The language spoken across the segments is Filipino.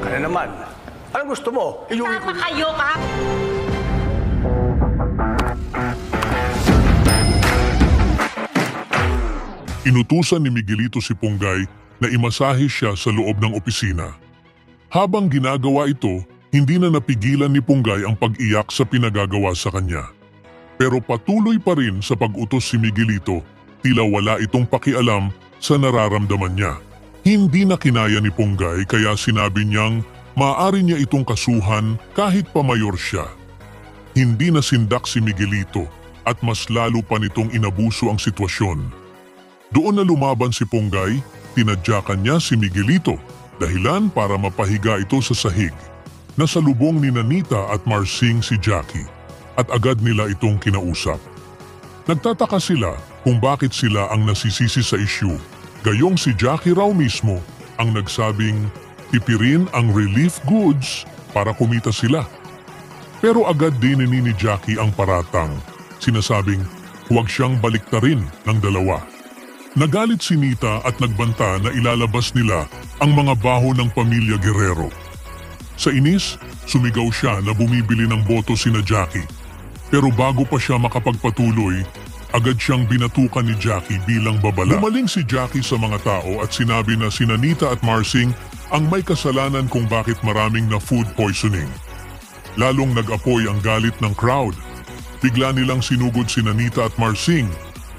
Ka na naman. Anong gusto mo? Iuwi ko. Tama kayo, Kap. Inutusan ni Miguelito si Ponggay na imasahe siya sa loob ng opisina. Habang ginagawa ito, hindi na napigilan ni Ponggay ang pag-iyak sa pinagagawa sa kanya. Pero patuloy pa rin sa pag-utos si Miguelito, tila wala itong pakialam sa nararamdaman niya. Hindi na kinaya ni Ponggay kaya sinabi niyang maaari niya itong kasuhan kahit pa mayor siya. Hindi nasindak si Miguelito at mas lalo pa nitong inabuso ang sitwasyon. Doon na lumaban si Ponggay, tinadyakan niya si Miguelito, dahilan para mapahiga ito sa sahig. Nasalubong ni Nanita at Marsing si Jackie at agad nila itong kinausap. Nagtataka sila kung bakit sila ang nasisisi sa issue. Gayong si Jackie raw mismo ang nagsabing tipirin ang relief goods para kumita sila. Pero agad din ni Jackie ang paratang, sinasabing huwag siyang baliktarin ng dalawa. Nagalit si Nita at nagbanta na ilalabas nila ang mga baho ng pamilya Guerrero. Sa inis, sumigaw siya na bumibili ng boto sina Jackie. Pero bago pa siya makapagpatuloy, agad siyang binatukan ni Jackie bilang babala. Bumaling si Jackie sa mga tao at sinabi na sina Nita at Marsing ang may kasalanan kung bakit maraming na food poisoning. Lalong nag-apoy ang galit ng crowd. Bigla nilang sinugod sina Nita at Marsing,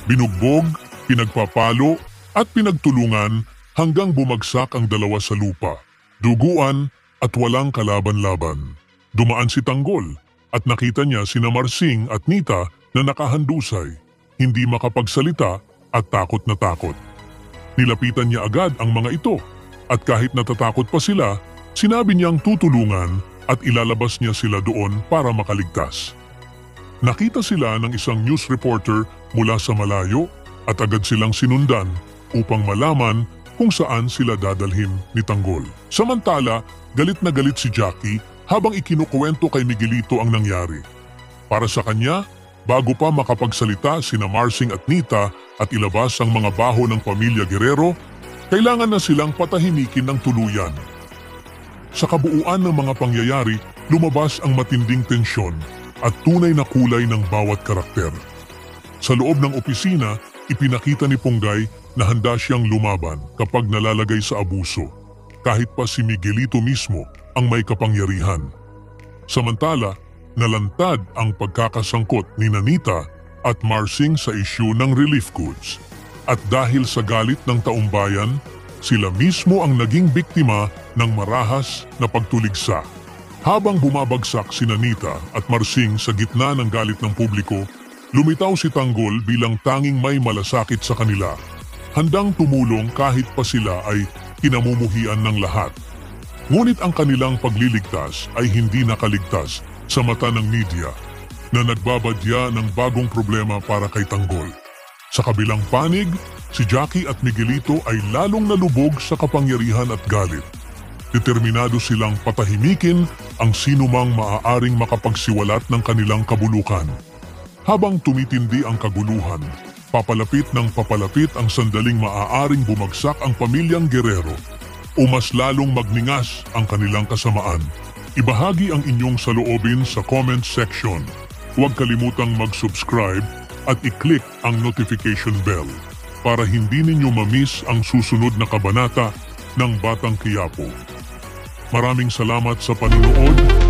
binugbog, pinagpapalo at pinagtulungan hanggang bumagsak ang dalawa sa lupa. Duguan at walang kalaban-laban. Dumaan si Tanggol at nakita niya sina Marsing at Nita na nakahandusay, hindi makapagsalita at takot na takot. Nilapitan niya agad ang mga ito at kahit natatakot pa sila, sinabi niyang tutulungan at ilalabas niya sila doon para makaligtas. Nakita sila ng isang news reporter mula sa malayo at agad silang sinundan upang malaman kung saan sila dadalhin ni Tanggol. Samantala, galit na galit si Jackie habang ikinukwento kay Miguelito ang nangyari. Para sa kanya, bago pa makapagsalita sina Marsing at Nita at ilabas ang mga baho ng pamilya Guerrero, kailangan na silang patahimikin ng tuluyan. Sa kabuuan ng mga pangyayari, lumabas ang matinding tensyon at tunay na kulay ng bawat karakter. Sa loob ng opisina, ipinakita ni Ponggay na handa siyang lumaban kapag nalalagay sa abuso, kahit pa si Miguelito mismo ang may kapangyarihan. Samantala, nalantad ang pagkakasangkot ni Nanita at Marsing sa isyu ng relief goods. At dahil sa galit ng taumbayan, sila mismo ang naging biktima ng marahas na pagtuligsa. Habang bumabagsak si Nanita at Marsing sa gitna ng galit ng publiko, lumitaw si Tanggol bilang tanging may malasakit sa kanila. Handang tumulong kahit pa sila ay kinamumuhian ng lahat. Ngunit ang kanilang pagliligtas ay hindi nakaligtas sa mata ng media na nagbabadya ng bagong problema para kay Tanggol. Sa kabilang panig, si Jackie at Miguelito ay lalong nalubog sa kapangyarihan at galit. Determinado silang patahimikin ang sinumang maaaring makapagsiwalat ng kanilang kabulukan. Habang tumitindi ang kaguluhan, papalapit ng papalapit ang sandaling maaaring bumagsak ang pamilyang Guerrero o mas lalong magningas ang kanilang kasamaan. Ibahagi ang inyong saloobin sa comment section. Huwag kalimutang mag-subscribe at i-click ang notification bell para hindi ninyo ma-miss ang susunod na kabanata ng Batang Quiapo. Maraming salamat sa panonood.